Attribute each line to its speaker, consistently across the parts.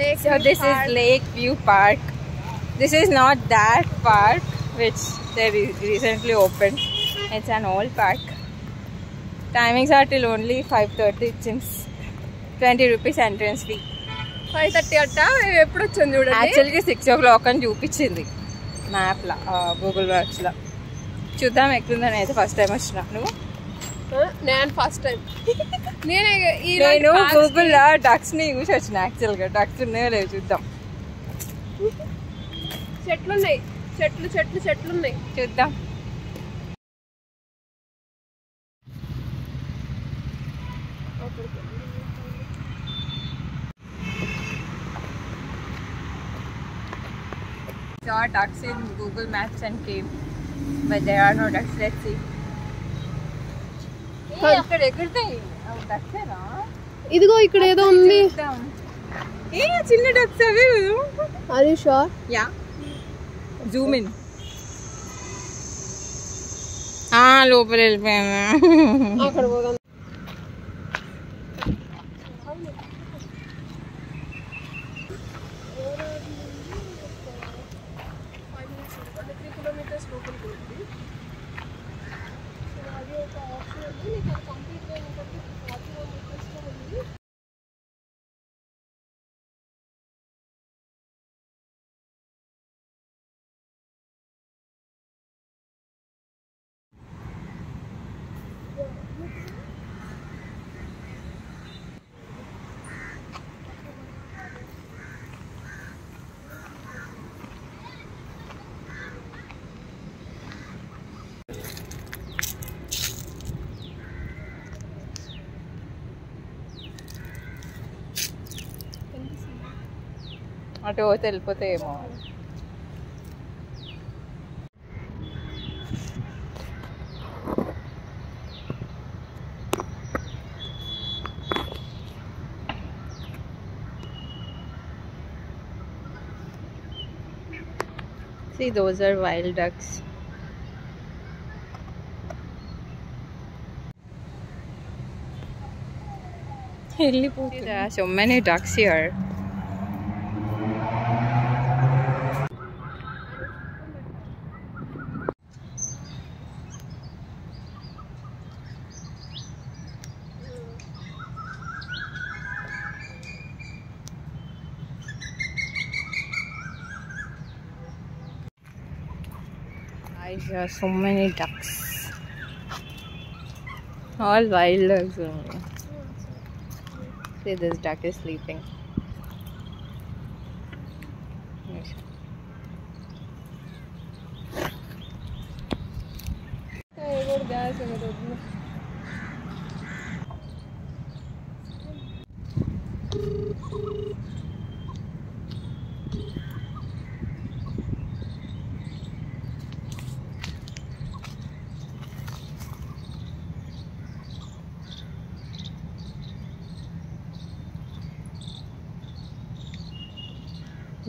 Speaker 1: So this is Lakeview Park. This is not that park which they recently opened. It's an old park. Timings are till only 5:30. It seems 20 rupees entrance fee.
Speaker 2: 5:30 అట్ట ఎప్పుడు వచ్చింది చూడండి.
Speaker 1: యాక్చువల్గా 6 o'clock అని చూపించింది మ్యాప్లో, Google మ్యాప్స్లో. చూద్దాం ఎట్లుందని. అయితే ఫస్ట్ టైం వచ్చినా. నువ్వు?
Speaker 2: నేను ఫస్ట్ టైం.
Speaker 1: నేను గూగుల్లో డక్స్ని చూసి వచ్చిన. యాక్చువల్గా డక్స్ ఉన్నాయో లేవు చూద్దాం.
Speaker 2: చెట్లు ఉన్నాయి, చెట్లు ఉన్నాయి,
Speaker 1: చూద్దాం. Saw ducks in Google Maps and came, but there are no ducks. Let's see. ఇక్కడ ఎగురుతాయి డక్సేనా?
Speaker 2: ఇదిగో ఇక్కడ ఏదో ఉంది.
Speaker 1: చిన్న ducks away.
Speaker 2: Are you sure?
Speaker 1: Yeah. Zoom in. లోపల వెళ్ళిపోయాను.
Speaker 2: అక్కడ పోదాం.
Speaker 1: అటు పోతే వెళ్ళిపోతాయేమో. See, those are wild ducks. There are so many ducks here. There are so many ducks. All wild ducks only. See, this duck is sleeping.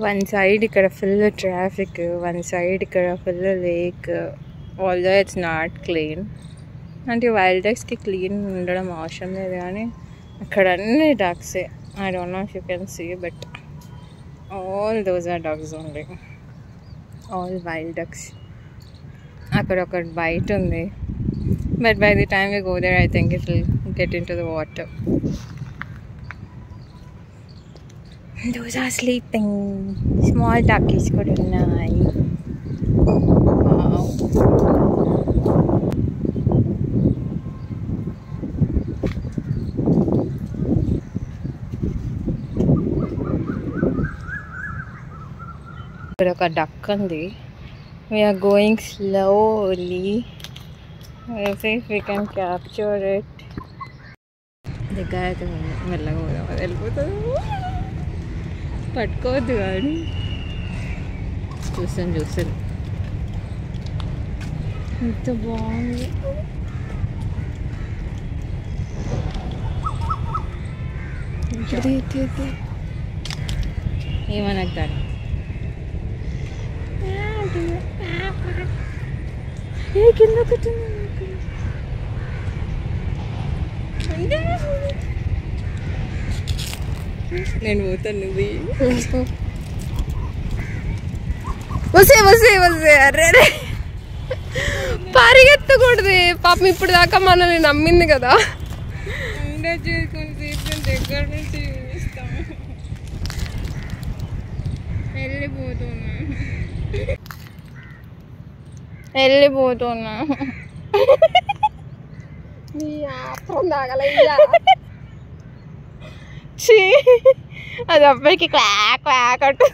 Speaker 1: One side ikkada full traffic, one side ikkada full lake, although it's not clean. And wild ducks ki clean undadam avasharam ledhu gaani akkada anni ducks. I don't know if you can see, but all those are ducks only. All wild ducks. Akkada oka bite undi, but by the time we go there I think it will get into the water. Those are sleeping. Small duckies kuda unnai. Wow. Ikkada oka duck undi. We are going slowly. We'll see if we can capture it. దగ్గర మెల్లగా పోదాం, అది వెళ్ళిపోతుంది. పట్టుకోవద్దు కానీ చూస్తాను ఎంత బాగుంది. ఏమనకు దాన్ని. కింద కూర్చుంది. నేను పోతాను నువ్వు
Speaker 2: వస్తే వస్తే వస్తే అరే అరే పరిగెత్తకూడదు పాపం ఇప్పుడు దాకా మనల్ని నమ్మింది కదా.
Speaker 1: దగ్గర నుంచి చూపిస్తాము. వెళ్ళిపోతున్నా
Speaker 2: నీ ఆత్రం తాగలయ్యా.
Speaker 1: అది అబ్బాయికి క్వాక్ క్వాక్ అంటు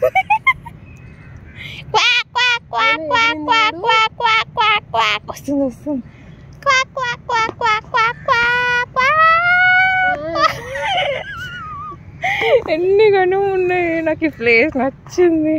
Speaker 1: quack quack quack quack quack quack quack quack quack వస్తుంది వస్తుంది quack quack quack quack quack quack quack. ఎన్ని గను ఉన్నాయి. నాకు ఈ ప్లేస్ నచ్చింది.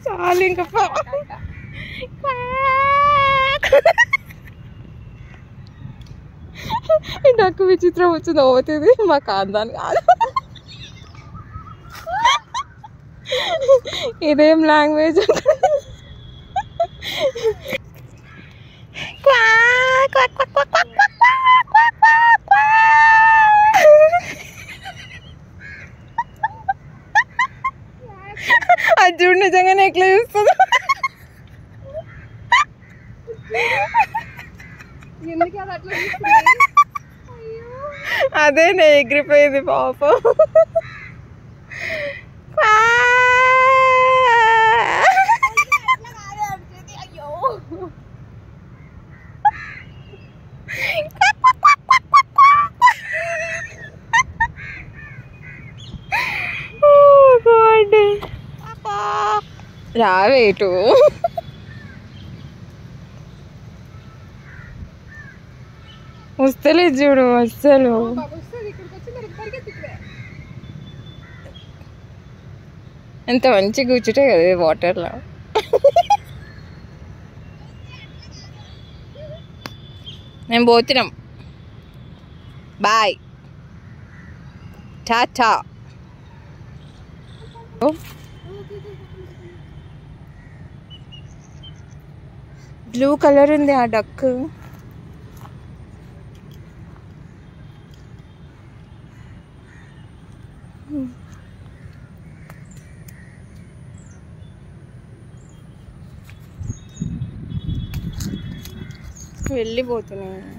Speaker 1: చాలు ఇంకా నాకు విచిత్రం వచ్చింది అవుతుంది మా కాందాన్ని కాదు. ఇదేం లాంగ్వేజ్. అది చూడు నిజంగానే ఎట్లా చూస్తుంది. అదే నే ఎగిరిపోయింది పాపం. రావేటు వస్తలే చూడు అస్సలు. ఎంత మంచిగా కూర్చుంటే కదా వాటర్లో. మేము పోతున్నాం. బాయ్ టాటా. బ్లూ కలర్ ఉంది ఆ డక్. వెళ్ళిపోతున్నాను.